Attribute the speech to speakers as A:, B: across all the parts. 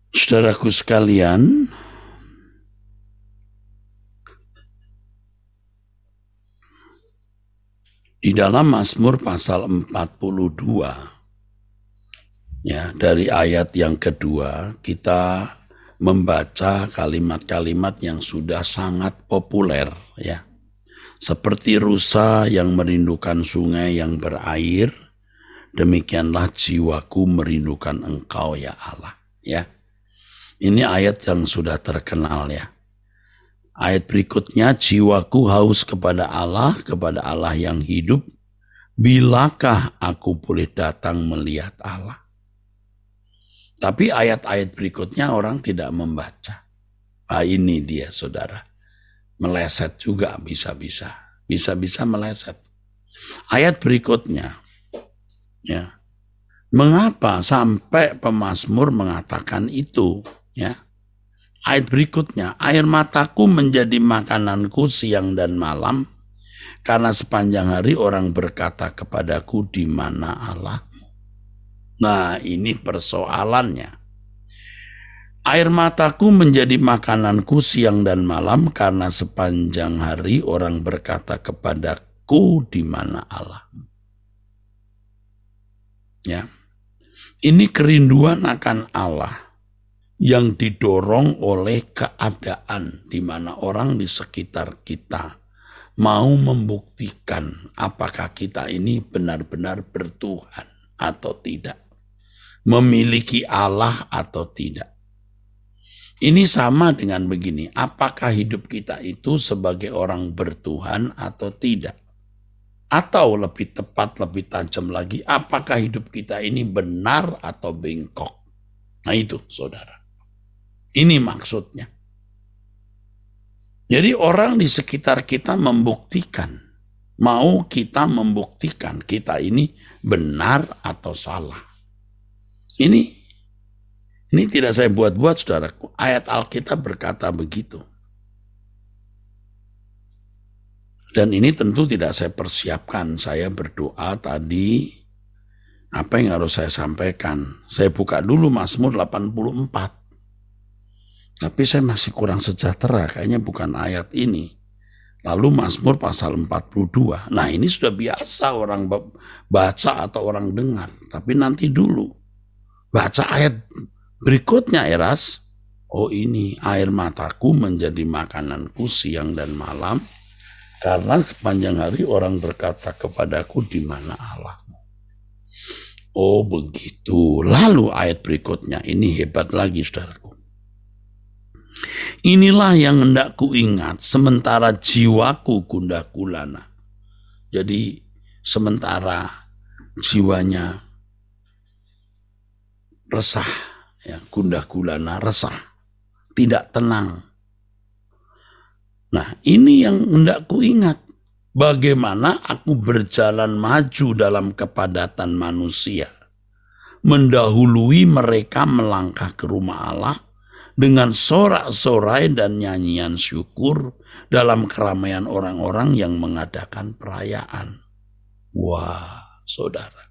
A: Saudaraku sekalian, di dalam Mazmur pasal 42, ya, dari ayat yang kedua, kita membaca kalimat-kalimat yang sudah sangat populer, ya. Seperti rusa yang merindukan sungai yang berair, demikianlah jiwaku merindukan Engkau ya Allah, ya. Ini ayat yang sudah terkenal, ya. Ayat berikutnya, jiwaku haus kepada Allah yang hidup. Bilakah aku boleh datang melihat Allah? Tapi ayat-ayat berikutnya orang tidak membaca. Ah, ini dia saudara. Meleset juga bisa-bisa. Bisa-bisa meleset. Ayat berikutnya, ya. Mengapa sampai pemazmur mengatakan itu, ya? Ayat berikutnya, air mataku menjadi makananku siang dan malam, karena sepanjang hari orang berkata kepadaku, di mana Allahmu? Nah, ini persoalannya. Air mataku menjadi makananku siang dan malam, karena sepanjang hari orang berkata kepadaku, di mana Allahmu? Ya, ini kerinduan akan Allah yang didorong oleh keadaan di mana orang di sekitar kita mau membuktikan apakah kita ini benar-benar bertuhan atau tidak, memiliki Allah atau tidak. Ini sama dengan begini, apakah hidup kita itu sebagai orang bertuhan atau tidak? Atau lebih tepat, lebih tajam lagi, apakah hidup kita ini benar atau bengkok? Nah itu saudara. Ini maksudnya. Jadi orang di sekitar kita membuktikan, mau kita membuktikan kita ini benar atau salah. Ini tidak saya buat-buat saudaraku. Ayat Alkitab berkata begitu. Dan ini tentu tidak saya persiapkan. Saya berdoa tadi, apa yang harus saya sampaikan. Saya buka dulu Mazmur 84. Tapi saya masih kurang sejahtera, kayaknya bukan ayat ini. Lalu Mazmur pasal 42. Nah ini sudah biasa orang baca atau orang dengar. Tapi nanti dulu. Baca ayat berikutnya, Eras. Oh ini, air mataku menjadi makananku siang dan malam. Karena sepanjang hari orang berkata kepadaku, di mana Allahmu? Oh begitu. Lalu ayat berikutnya, ini hebat lagi saudaraku. Inilah yang hendak ku ingat, sementara jiwaku gundah gulana. Jadi sementara jiwanya resah, ya, gundah gulana, resah, tidak tenang. Nah ini yang hendak ku ingat. Bagaimana aku berjalan maju dalam kepadatan manusia, mendahului mereka melangkah ke rumah Allah, dengan sorak-sorai dan nyanyian syukur dalam keramaian orang-orang yang mengadakan perayaan. Wah, saudara.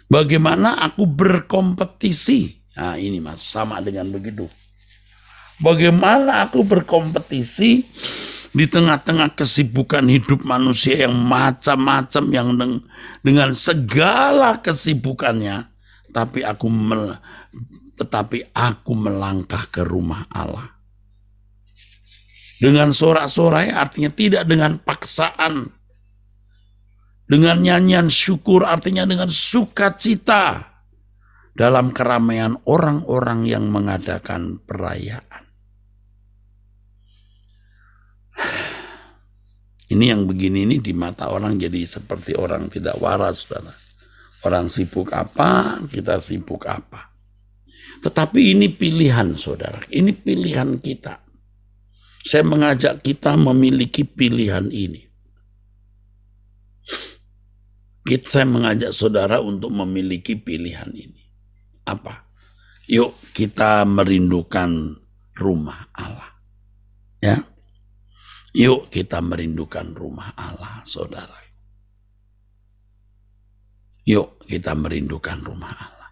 A: Bagaimana aku berkompetisi? Nah, ini mas, sama dengan begitu. Bagaimana aku berkompetisi di tengah-tengah kesibukan hidup manusia yang macam-macam, yang dengan segala kesibukannya, tetapi aku melangkah ke rumah Allah. Dengan sorak-sorai artinya tidak dengan paksaan. Dengan nyanyian syukur artinya dengan sukacita. Dalam keramaian orang-orang yang mengadakan perayaan. Ini yang begini ini di mata orang jadi seperti orang tidak waras, saudara. Orang sibuk apa, kita sibuk apa. Tetapi ini pilihan saudara, ini pilihan kita. Saya mengajak kita memiliki pilihan ini. Saya mengajak saudara untuk memiliki pilihan ini. Apa? Yuk kita merindukan rumah Allah. Ya. Yuk kita merindukan rumah Allah, saudara. Yuk kita merindukan rumah Allah.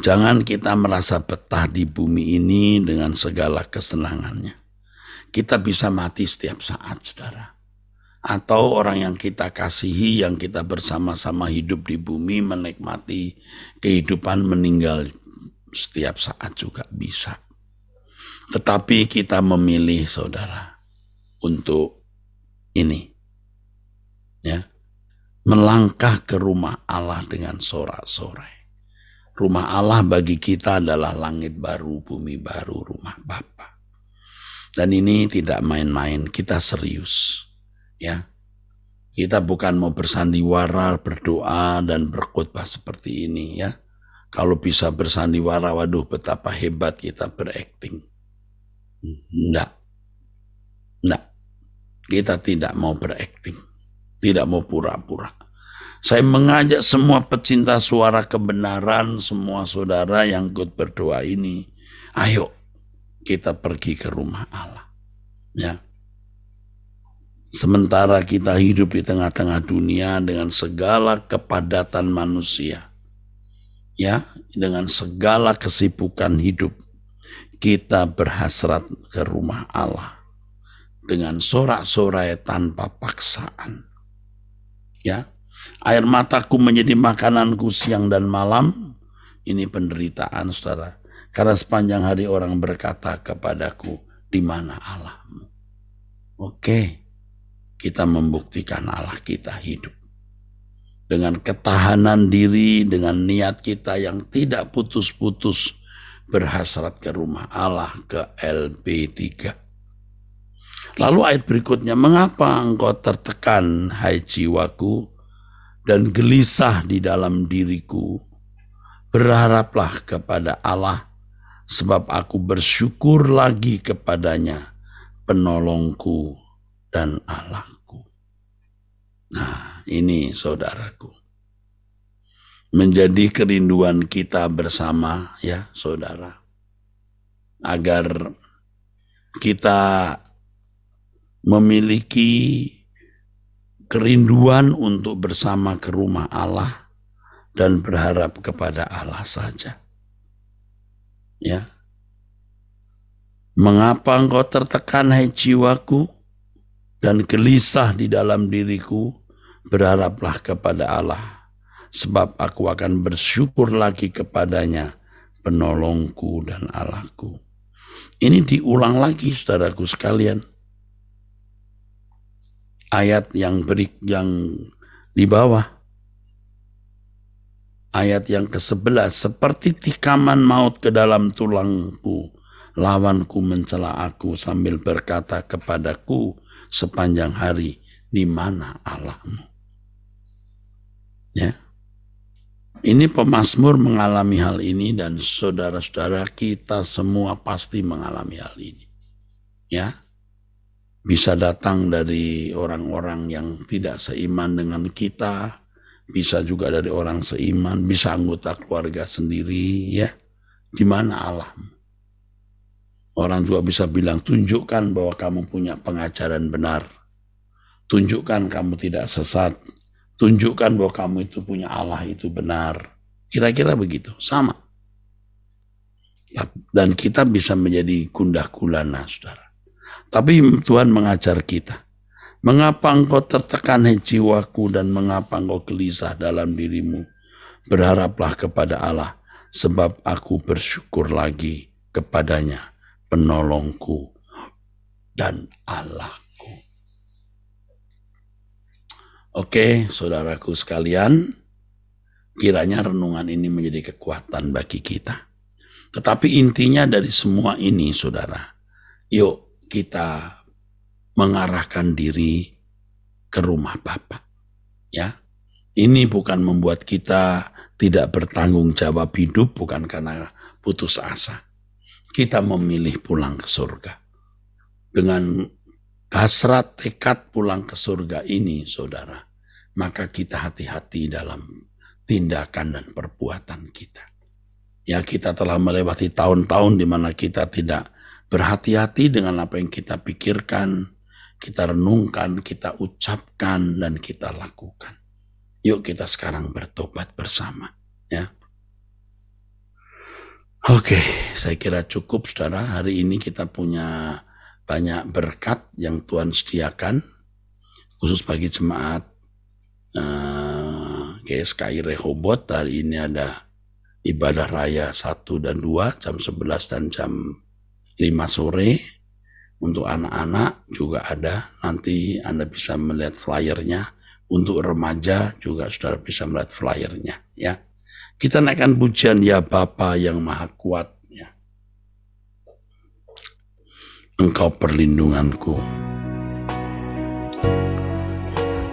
A: Jangan kita merasa betah di bumi ini dengan segala kesenangannya. Kita bisa mati setiap saat, saudara. Atau orang yang kita kasihi, yang kita bersama-sama hidup di bumi, menikmati kehidupan, meninggal setiap saat juga bisa. Tetapi kita memilih, saudara, untuk ini, ya, melangkah ke rumah Allah dengan sorak-sorai. Rumah Allah bagi kita adalah langit baru, bumi baru, rumah Bapa. Dan ini tidak main-main, kita serius. Ya, kita bukan mau bersandiwara, berdoa, dan berkhotbah seperti ini, ya. Kalau bisa bersandiwara, waduh betapa hebat kita berakting. Enggak. Kita tidak mau berakting. Tidak mau pura-pura. Saya mengajak semua pecinta suara kebenaran, semua saudara yang ikut berdoa ini, ayo kita pergi ke rumah Allah. Ya. Sementara kita hidup di tengah-tengah dunia dengan segala kepadatan manusia, ya, dengan segala kesibukan hidup, kita berhasrat ke rumah Allah dengan sorak-sorai tanpa paksaan. Ya, air mataku menjadi makananku siang dan malam. Ini penderitaan, saudara. Karena sepanjang hari orang berkata kepadaku, di mana Allahmu? Oke, kita membuktikan Allah kita hidup. Dengan ketahanan diri, dengan niat kita yang tidak putus-putus, berhasrat ke rumah Allah, ke LB3. Lalu ayat berikutnya, mengapa engkau tertekan, hai jiwaku, dan gelisah di dalam diriku? Berharaplah kepada Allah, sebab aku bersyukur lagi kepadanya, penolongku dan Allahku. Nah, ini saudaraku, menjadi kerinduan kita bersama, ya saudara, agar kita memiliki kerinduan untuk bersama ke rumah Allah dan berharap kepada Allah saja. Ya. Mengapa engkau tertekan, hai jiwaku, dan gelisah di dalam diriku? Berharaplah kepada Allah, sebab aku akan bersyukur lagi kepadanya, penolongku dan Allahku. Ini diulang lagi, saudaraku sekalian. Ayat yang di bawah. Ayat yang ke-11, seperti tikaman maut ke dalam tulangku, lawanku mencela aku sambil berkata kepadaku sepanjang hari, di mana Allahmu? Ya. Ini pemazmur mengalami hal ini, dan saudara-saudara kita semua pasti mengalami hal ini. Ya. Bisa datang dari orang-orang yang tidak seiman dengan kita, bisa juga dari orang seiman, bisa anggota keluarga sendiri, ya. Di mana Allahmu? Orang juga bisa bilang, tunjukkan bahwa kamu punya pengajaran benar. Tunjukkan kamu tidak sesat. Tunjukkan bahwa kamu itu punya Allah itu benar. Kira-kira begitu, sama. Dan kita bisa menjadi gundah gulana, saudara. Tapi Tuhan mengajar kita. Mengapa engkau tertekan, hai jiwaku, dan mengapa engkau gelisah dalam dirimu? Berharaplah kepada Allah, sebab aku bersyukur lagi kepadanya, penolongku dan Allahku. Oke, saudaraku sekalian, kiranya renungan ini menjadi kekuatan bagi kita. Tetapi intinya dari semua ini, saudara, yuk kita mengarahkan diri ke rumah Bapa. Ya, ini bukan membuat kita tidak bertanggung jawab hidup, bukan karena putus asa. Kita memilih pulang ke surga. Dengan hasrat tekad pulang ke surga ini, saudara, maka kita hati-hati dalam tindakan dan perbuatan kita. Ya, kita telah melewati tahun-tahun di mana kita tidak berhati-hati dengan apa yang kita pikirkan, kita renungkan, kita ucapkan, dan kita lakukan. Yuk kita sekarang bertobat bersama. Ya. Oke, saya kira cukup saudara. Hari ini kita punya banyak berkat yang Tuhan sediakan, khusus bagi jemaat GSKI Rehoboth. Hari ini ada ibadah raya 1 dan 2, jam 11 dan jam 5 sore. Untuk anak-anak juga ada, nanti Anda bisa melihat flyernya. Untuk remaja juga saudara bisa melihat flyernya, ya. Kita naikkan pujian Ya Bapa yang Maha Kuat, ya. Engkau perlindunganku.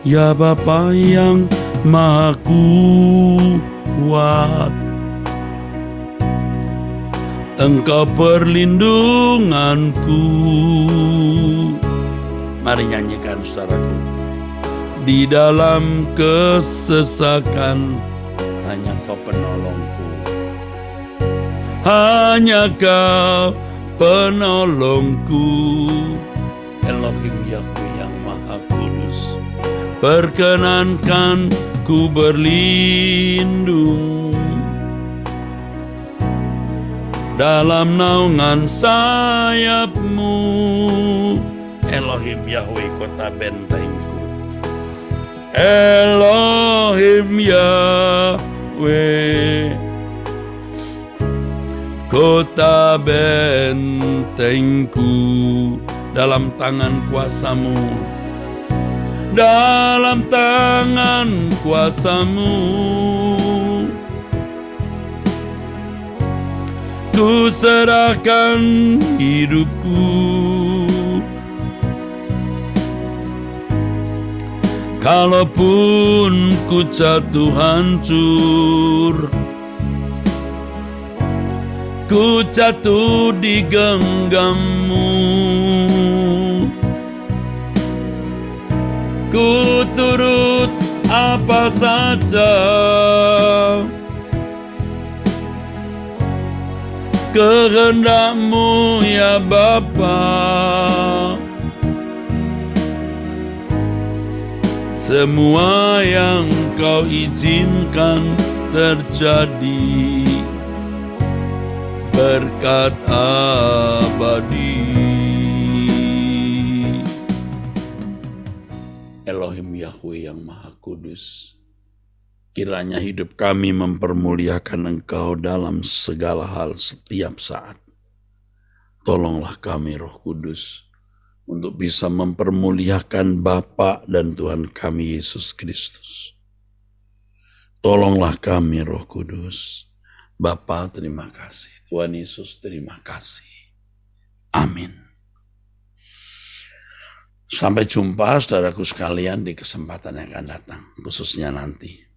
A: Ya Bapa yang Maha Kuat, Engkau perlindunganku. Mari nyanyikan saudaraku. Di dalam kesesakan hanya Kau penolongku. Hanya Kau penolongku. Elohim Yahweh yang Maha Kudus, perkenankan ku berlindung dalam naungan sayap-Mu. Elohim Yahweh, kota bentengku. Elohim Yahweh, kota bentengku. Dalam tangan kuasa-Mu, dalam tangan kuasa-Mu, ku serahkan hidupku. Kalaupun ku jatuh hancur, ku jatuh di genggam-Mu, ku turut apa saja kehendak-Mu ya Bapa. Semua yang Kau izinkan terjadi, berkat abadi. Elohim Yahweh yang Maha Kudus, kiranya hidup kami mempermuliakan Engkau dalam segala hal setiap saat. Tolonglah kami Roh Kudus untuk bisa mempermuliakan Bapa dan Tuhan kami Yesus Kristus. Tolonglah kami Roh Kudus. Bapa, terima kasih. Tuhan Yesus, terima kasih. Amin. Sampai jumpa saudaraku sekalian di kesempatan yang akan datang, khususnya nanti.